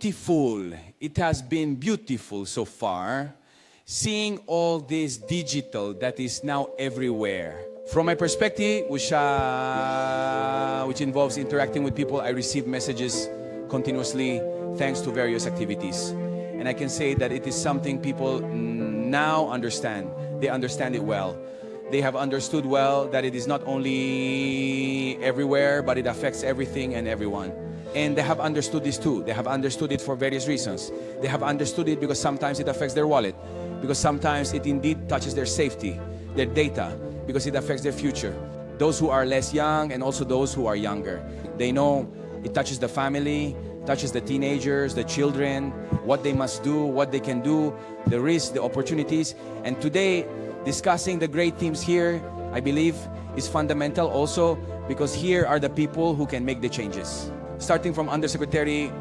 beautiful. It has been beautiful so far, seeing all this digital that is now everywhere. From my perspective, which involves interacting with people, I receive messages continuously thanks to various activities. And I can say that it is something people now understand. They understand it well. They have understood well that it is not only everywhere, but it affects everything and everyone. And they have understood this too. They have understood it for various reasons. They have understood it because sometimes it affects their wallet, because sometimes it indeed touches their safety, their data, because it affects their future. Those who are less young and also those who are younger. They know it touches the family, touches the teenagers, the children, what they must do, what they can do, the risks, the opportunities. And today, discussing the great themes here, I believe, is fundamental also because here are the people who can make the changes. Starting from Undersecretary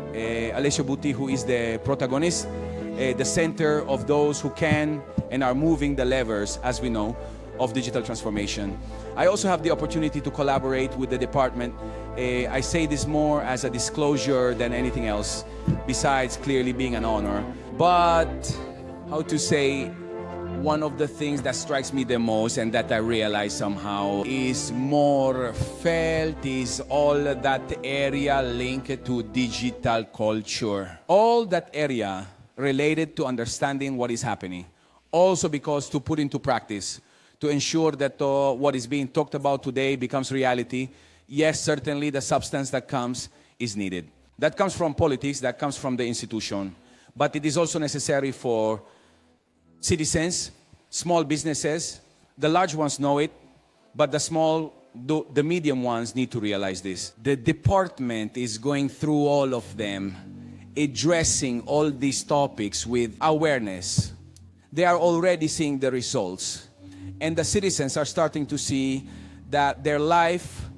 Alessio Butti, who is the protagonist, the center of those who can and are moving the levers, as we know, of digital transformation. I also have the opportunity to collaborate with the department. I say this more as a disclosure than anything else, besides clearly being an honor. But, how to say, one of the things that strikes me the most and that I realize somehow is more felt is all that area linked to digital culture. All that area related to understanding what is happening. Also because to put into practice, to ensure that what is being talked about today becomes reality. Yes, certainly the substance that comes is needed. That comes from politics, that comes from the institution. But it is also necessary for citizens, small businesses. The large ones know it, but the medium ones need to realize this. The department is going through all of them, addressing all these topics with awareness. They are already seeing the results. And the citizens are starting to see that their life,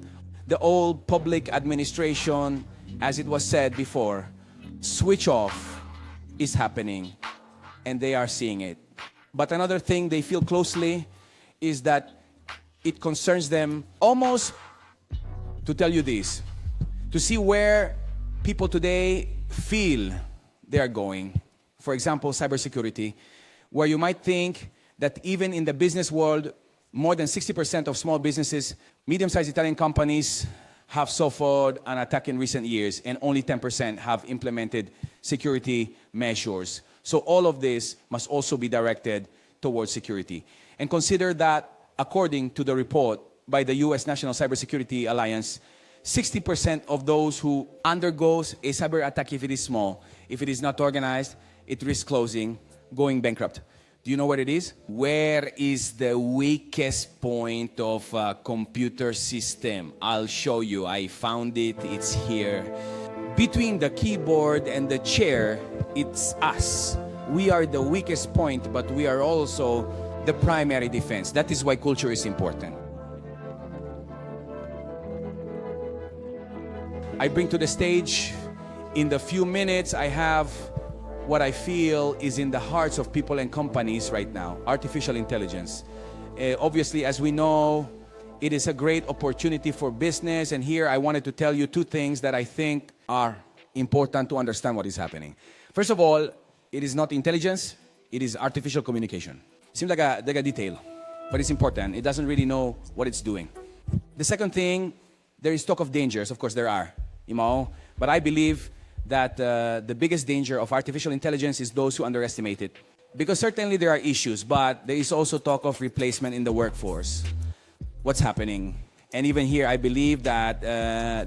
the old public administration, as it was said before, switch off is happening, and they are seeing it. But another thing they feel closely is that it concerns them almost, to tell you this, to see where people today feel they are going. For example, cybersecurity, where you might think that even in the business world, more than 60% of small businesses, medium-sized Italian companies have suffered an attack in recent years, and only 10% have implemented security measures. So all of this must also be directed towards security. And consider that, according to the report by the US National Cybersecurity Alliance, 60% of those who undergoes a cyber attack, if it is small, if it is not organized, it risks closing, going bankrupt. Do you know what it is? Where is the weakest point of a computer system? I'll show you. I found it. It's here. Between the keyboard and the chair, it's us. We are the weakest point, but we are also the primary defense. That is why culture is important. I bring to the stage, in the few minutes I have, what I feel is in the hearts of people and companies right now, artificial intelligence. Obviously, as we know, it is a great opportunity for business, and here I wanted to tell you two things that I think are important to understand what is happening. First of all, it is not intelligence, it is artificial communication. Seems like a detail, but it's important. It doesn't really know what it's doing. The second thing, there is talk of dangers. Of course, there are, but I believe that the biggest danger of artificial intelligence is those who underestimate it. Because certainly there are issues, but there is also talk of replacement in the workforce. What's happening? And even here, I believe that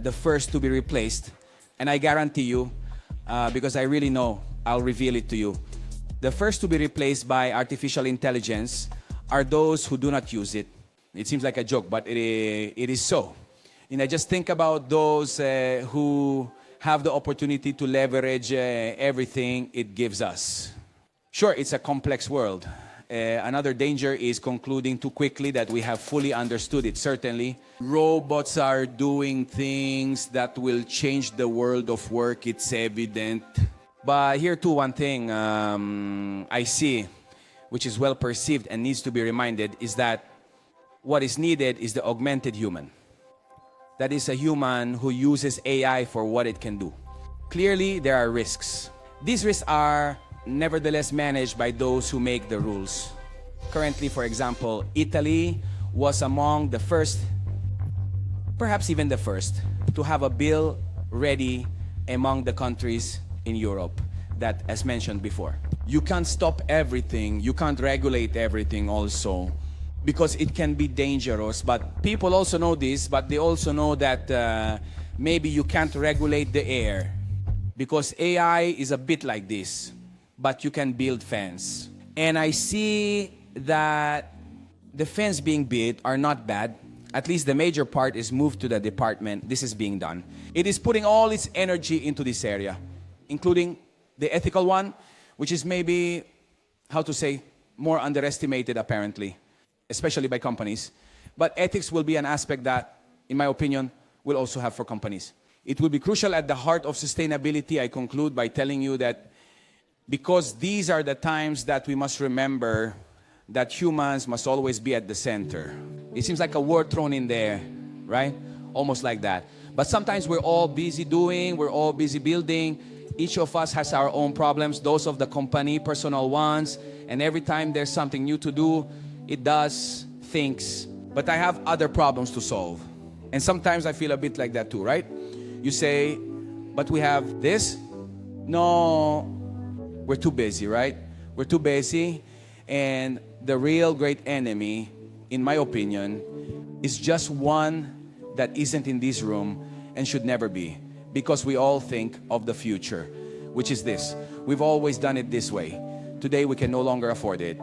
the first to be replaced, and I guarantee you, because I really know, I'll reveal it to you. The first to be replaced by artificial intelligence are those who do not use it. It seems like a joke, but it is so. And I just think about those who have the opportunity to leverage everything it gives us. Sure, it's a complex world. Another danger is concluding too quickly that we have fully understood it, certainly. Robots are doing things that will change the world of work, it's evident. But here too, one thing I see, which is well perceived and needs to be reminded, is that what is needed is the augmented human. That is a human who uses AI for what it can do. Clearly, there are risks. These risks are nevertheless managed by those who make the rules. Currently, for example, Italy was among the first, perhaps even the first, to have a bill ready among the countries in Europe that, as mentioned before. You can't stop everything, you can't regulate everything also, because it can be dangerous. But people also know this, but they also know that maybe you can't regulate the air, because AI is a bit like this, but you can build fence. And I see that the fence being built are not bad. At least the major part is moved to the department. This is being done. It is putting all its energy into this area, including the ethical one, which is maybe, how to say, more underestimated apparently, especially by companies. But ethics will be an aspect that, in my opinion, will also have for companies. It will be crucial at the heart of sustainability. I conclude by telling you that because these are the times that we must remember that humans must always be at the center. It seems like a word thrown in there, right? Almost like that. But sometimes we're all busy doing, we're all busy building. Each of us has our own problems, those of the company, personal ones. And every time there's something new to do, it does things. But I have other problems to solve. And sometimes I feel a bit like that too, right? You say, but we have this. No, we're too busy, right? We're too busy. And the real great enemy, in my opinion, is just one that isn't in this room and should never be. Because we all think of the future, which is this. We've always done it this way. Today we can no longer afford it.